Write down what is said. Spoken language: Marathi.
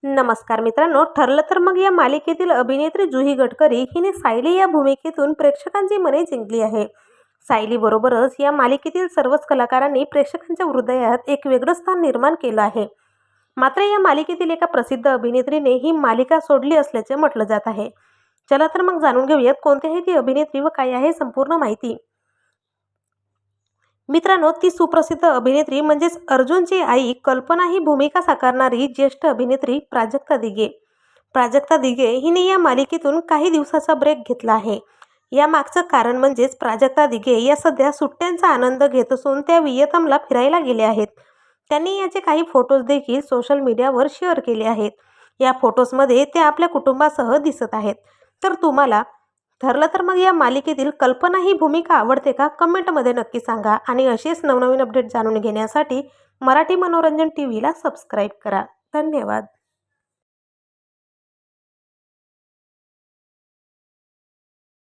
नमस्कार मित्रांनो, ठरलं तर मग या मालिकेतील अभिनेत्री जुही गडकरी हिने सायली या भूमिकेतून प्रेक्षकांची मने जिंकली आहे. सायली बरोबरच या मालिकेतील सर्वच कलाकारांनी प्रेक्षकांच्या हृदयात एक वेगळं स्थान निर्माण केलं आहे. मात्र या मालिकेतील एका प्रसिद्ध अभिनेत्रीने ही मालिका सोडली असल्याचे म्हटलं जात आहे. चला तर मग जाणून घेऊयात कोणती आहे ती अभिनेत्री व काय आहे संपूर्ण माहिती. मित्रांनो, ती सुप्रसिद्ध अभिनेत्री म्हणजेच अर्जुनची आई कल्पना ही भूमिका साकारणारी ज्येष्ठ अभिनेत्री प्राजक्ता दिघे. प्राजक्ता दिघे हिने या मालिकेतून काही दिवसाचा ब्रेक घेतला आहे. या मागचं कारण म्हणजेच प्राजक्ता दिघे या सध्या सुट्ट्यांचा आनंद घेत असून त्या वियतनामला फिरायला गेल्या आहेत. त्यांनी याचे काही फोटोज देखील सोशल मीडियावर शेअर केले आहेत. या फोटोजमध्ये ते आपल्या कुटुंबासह दिसत आहेत. तर तुम्हाला ठरलं तर मग या मालिकेतील कल्पना ही भूमिका आवडते का? कमेंटमध्ये नक्की सांगा. आणि असेच नवनवीन अपडेट जाणून घेण्यासाठी मराठी मनोरंजन टीव्हीला सबस्क्राईब करा. धन्यवाद.